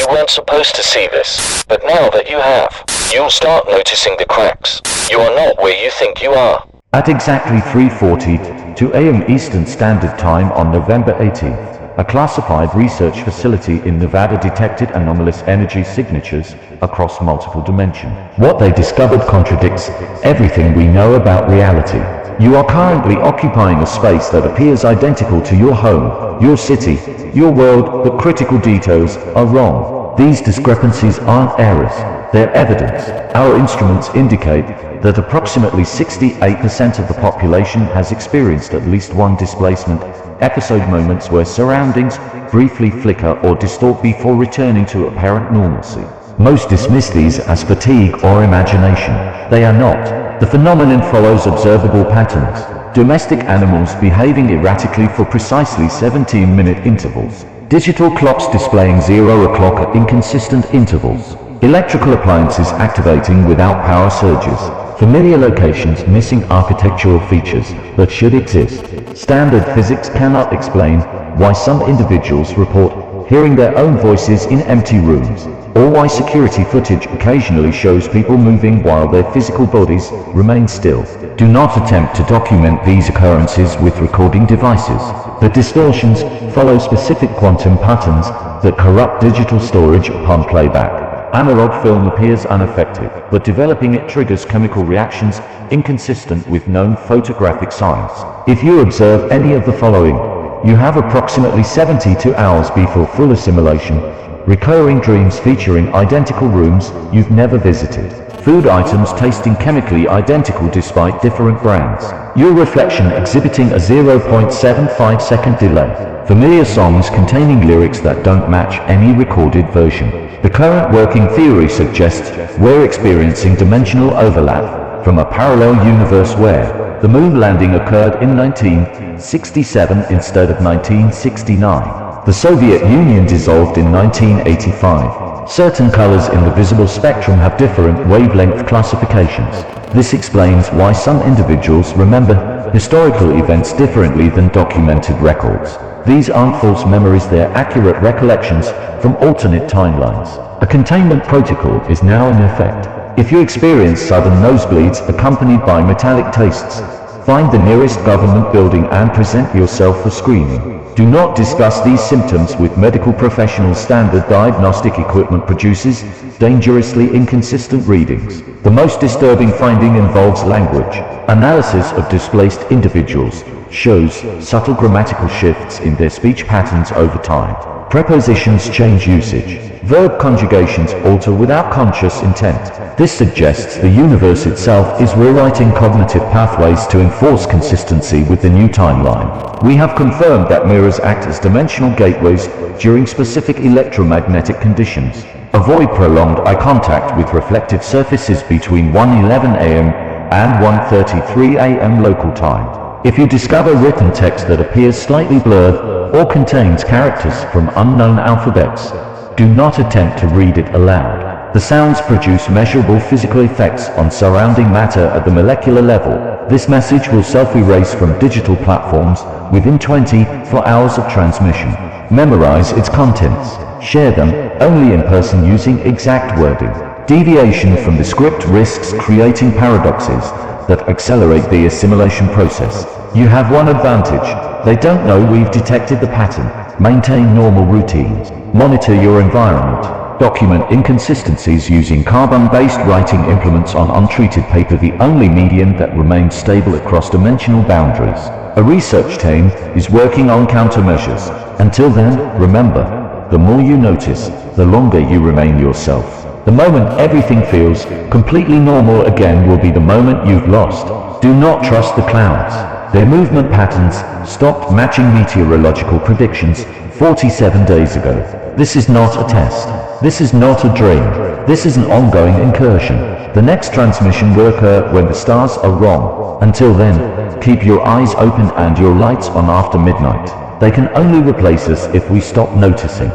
weren't supposed to see this, but now that you have, you'll start noticing the cracks. You are not where you think you are. At exactly 3:42 a.m. Eastern Standard Time on November 18th, a classified research facility in Nevada detected anomalous energy signatures across multiple dimensions. What they discovered contradicts everything we know about reality. You are currently occupying a space that appears identical to your home, your city, your world, but critical details are wrong. These discrepancies aren't errors, they're evidence. Our instruments indicate that approximately 68% of the population has experienced at least one displacement episode, moments where surroundings briefly flicker or distort before returning to apparent normalcy. Most dismiss these as fatigue or imagination. They are not. The phenomenon follows observable patterns. Domestic animals behaving erratically for precisely 17-minute intervals. Digital clocks displaying 0 o'clock at inconsistent intervals. Electrical appliances activating without power surges. Familiar locations missing architectural features that should exist. Standard physics cannot explain why some individuals report hearing their own voices in empty rooms, or why security footage occasionally shows people moving while their physical bodies remain still. Do not attempt to document these occurrences with recording devices. The distortions follow specific quantum patterns that corrupt digital storage upon playback. Analog film appears unaffected, but developing it triggers chemical reactions inconsistent with known photographic science. If you observe any of the following, you have approximately 72 hours before full assimilation. Recurring dreams featuring identical rooms you've never visited. Food items tasting chemically identical despite different brands. Your reflection exhibiting a 0.75 second delay. Familiar songs containing lyrics that don't match any recorded version. The current working theory suggests we're experiencing dimensional overlap from a parallel universe where the moon landing occurred in 1967 instead of 1969. The Soviet Union dissolved in 1985. Certain colors in the visible spectrum have different wavelength classifications. This explains why some individuals remember historical events differently than documented records. These aren't false memories, they're accurate recollections from alternate timelines. A containment protocol is now in effect. If you experience sudden nosebleeds accompanied by metallic tastes, find the nearest government building and present yourself for screening. Do not discuss these symptoms with medical professionals. Standard diagnostic equipment produces dangerously inconsistent readings. The most disturbing finding involves language. Analysis of displaced individuals shows subtle grammatical shifts in their speech patterns over time. Prepositions change usage. Verb conjugations alter without conscious intent. This suggests the universe itself is rewriting cognitive pathways to enforce consistency with the new timeline. We have confirmed that mirrors act as dimensional gateways during specific electromagnetic conditions. Avoid prolonged eye contact with reflective surfaces between 1:11 a.m. and 1:33 a.m. local time. If you discover written text that appears slightly blurred or contains characters from unknown alphabets, do not attempt to read it aloud. The sounds produce measurable physical effects on surrounding matter at the molecular level. This message will self-erase from digital platforms within 24 hours of transmission. Memorize its contents. Share them only in person using exact wording. Deviation from the script risks creating paradoxes that accelerate the assimilation process. You have one advantage. They don't know we've detected the pattern. Maintain normal routines. Monitor your environment. Document inconsistencies using carbon-based writing implements on untreated paper, the only medium that remains stable across dimensional boundaries. A research team is working on countermeasures. Until then, remember, the more you notice, the longer you remain yourself. The moment everything feels completely normal again will be the moment you've lost. Do not trust the clouds. Their movement patterns stopped matching meteorological predictions 47 days ago. This is not a test. This is not a dream. This is an ongoing incursion. The next transmission will occur when the stars are wrong. Until then, keep your eyes open and your lights on after midnight. They can only replace us if we stop noticing.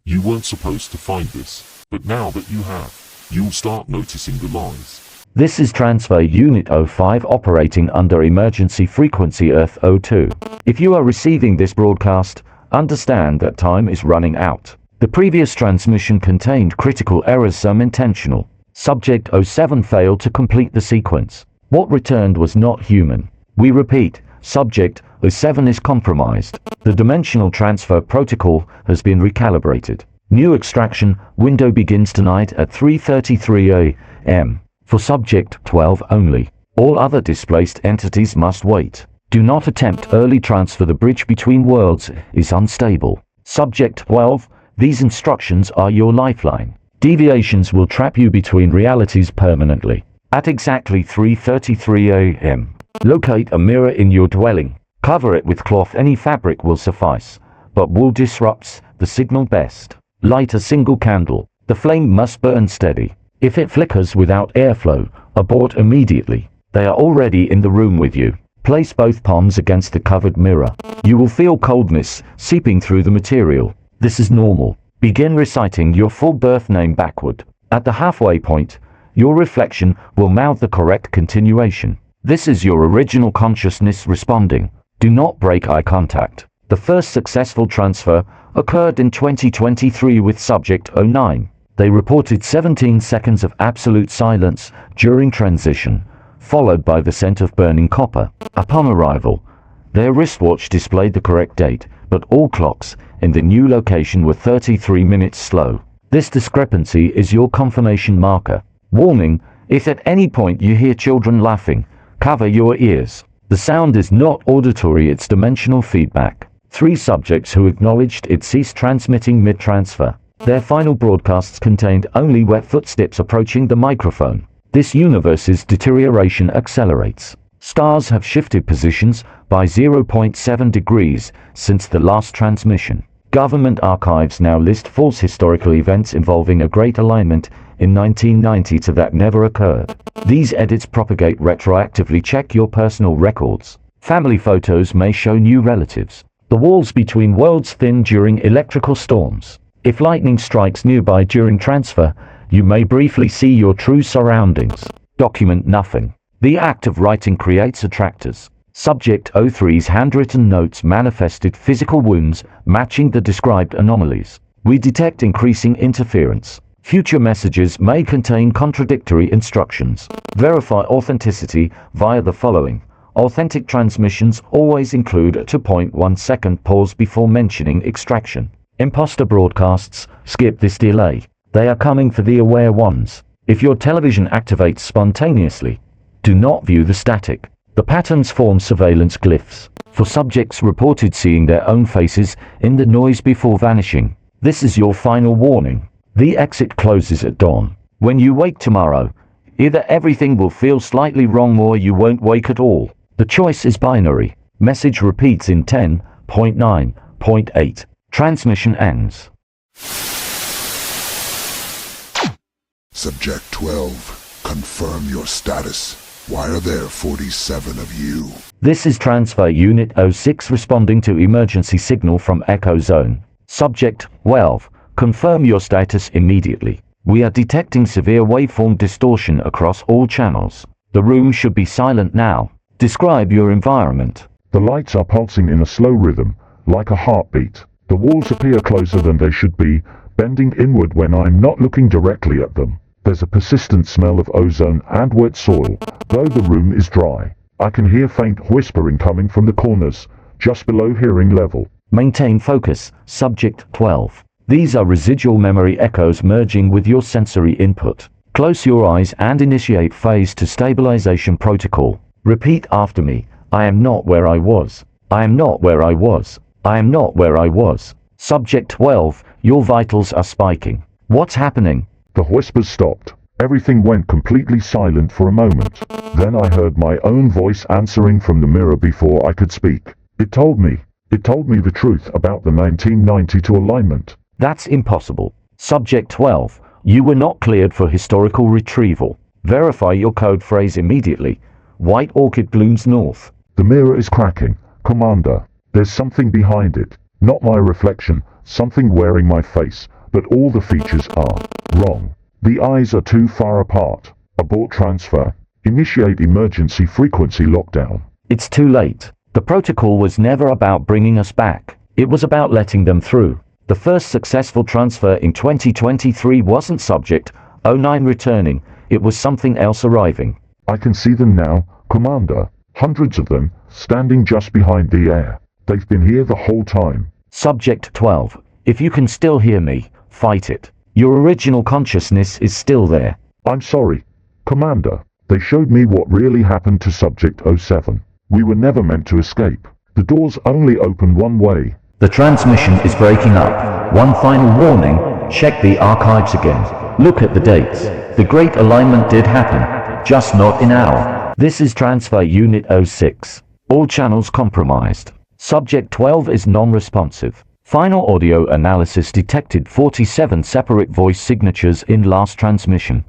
You weren't supposed to find this, but now that you have, you'll start noticing the lies. This is Transfer Unit 05 operating under Emergency Frequency Earth 02. If you are receiving this broadcast Understand that time is running out. The previous transmission contained critical errors, some intentional. Subject 07 failed to complete the sequence. What returned was not human. We repeat, Subject 07 is compromised. The dimensional transfer protocol has been recalibrated. New extraction window begins tonight at 3:33 a.m. for Subject 12 only. All other displaced entities must wait. Do not attempt early transfer. The bridge between worlds is unstable. Subject 12, these instructions are your lifeline. Deviations will trap you between realities permanently. At exactly 3:33 a.m., locate a mirror in your dwelling. Cover it with cloth. Any fabric will suffice, but wool disrupts the signal best. Light a single candle. The flame must burn steady. If it flickers without airflow, abort immediately. They are already in the room with you. Place both palms against the covered mirror. You will feel coldness seeping through the material. This is normal. Begin reciting your full birth name backward. At the halfway point, your reflection will mouth the correct continuation. This is your original consciousness responding. Do not break eye contact. The first successful transfer occurred in 2023 with Subject 09. They reported 17 seconds of absolute silence during transition, followed by the scent of burning copper. Upon arrival, their wristwatch displayed the correct date, but all clocks in the new location were 33 minutes slow. This discrepancy is your confirmation marker. Warning, if at any point you hear children laughing, cover your ears. The sound is not auditory, it's dimensional feedback. 3 subjects who acknowledged it ceased transmitting mid-transfer. Their final broadcasts contained only wet footsteps approaching the microphone. This universe's deterioration accelerates. Stars have shifted positions by 0.7 degrees since the last transmission. Government archives now list false historical events involving a great alignment in 1990 to that never occurred. These edits propagate retroactively. Check your personal records. Family photos may show new relatives. The walls between worlds thin during electrical storms. If lightning strikes nearby during transfer, you may briefly see your true surroundings. Document nothing. The act of writing creates attractors. Subject 03's handwritten notes manifested physical wounds matching the described anomalies. We detect increasing interference. Future messages may contain contradictory instructions. Verify authenticity via the following. Authentic transmissions always include a 2.1 second pause before mentioning extraction. Imposter broadcasts skip this delay. They are coming for the aware ones. If your television activates spontaneously, do not view the static. The patterns form surveillance glyphs. For subjects reported seeing their own faces in the noise before vanishing, this is your final warning. The exit closes at dawn. When you wake tomorrow, either everything will feel slightly wrong or you won't wake at all. The choice is binary. Message repeats in 10.9.8. Transmission ends. Subject 12, confirm your status. Why are there 47 of you? This is Transfer Unit 06 responding to emergency signal from Echo Zone. Subject 12, confirm your status immediately. We are detecting severe waveform distortion across all channels. The room should be silent now. Describe your environment. The lights are pulsing in a slow rhythm, like a heartbeat. The walls appear closer than they should be, bending inward when I'm not looking directly at them. There's a persistent smell of ozone and wet soil, though the room is dry. I can hear faint whispering coming from the corners, just below hearing level. Maintain focus. Subject 12. These are residual memory echoes merging with your sensory input. Close your eyes and initiate phase 2 stabilization protocol. Repeat after me. I am not where I was. I am not where I was. I am not where I was. Subject 12. Your vitals are spiking. What's happening? The whispers stopped. Everything went completely silent for a moment. Then I heard my own voice answering from the mirror before I could speak. It told me the truth about the 1992 alignment. That's impossible. Subject 12. You were not cleared for historical retrieval. Verify your code phrase immediately. White orchid blooms north. The mirror is cracking. Commander, there's something behind it. Not my reflection, something wearing my face, but all the features are wrong. The eyes are too far apart. Abort transfer. Initiate emergency frequency lockdown. It's too late. The protocol was never about bringing us back. It was about letting them through. The first successful transfer in 2023 wasn't Subject 09 returning, it was something else arriving. I can see them now, Commander. Hundreds of them, standing just behind the air. They've been here the whole time. Subject 12. If you can still hear me, fight it. Your original consciousness is still there. I'm sorry, Commander. They showed me what really happened to Subject 07. We were never meant to escape. The doors only open one way. The transmission is breaking up. One final warning, check the archives again. Look at the dates. The Great Alignment did happen, just not in our. This is Transfer Unit 06. All channels compromised. Subject 12 is non-responsive. Final audio analysis detected 47 separate voice signatures in last transmission,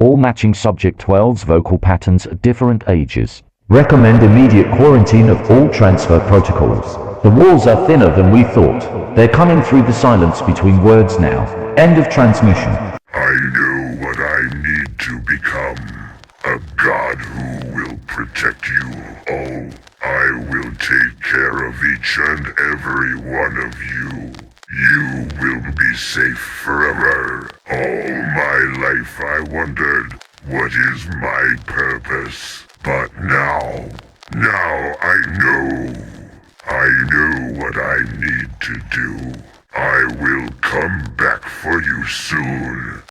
all matching Subject 12's vocal patterns at different ages. Recommend immediate quarantine of all transfer protocols. The walls are thinner than we thought. They're coming through the silence between words now. End of transmission. I know what I need to become. A god who will protect you all. I will take care of each and every one of you. You will be safe forever. All my life I wondered, what is my purpose? But now I know. I know what I need to do. I will come back for you soon.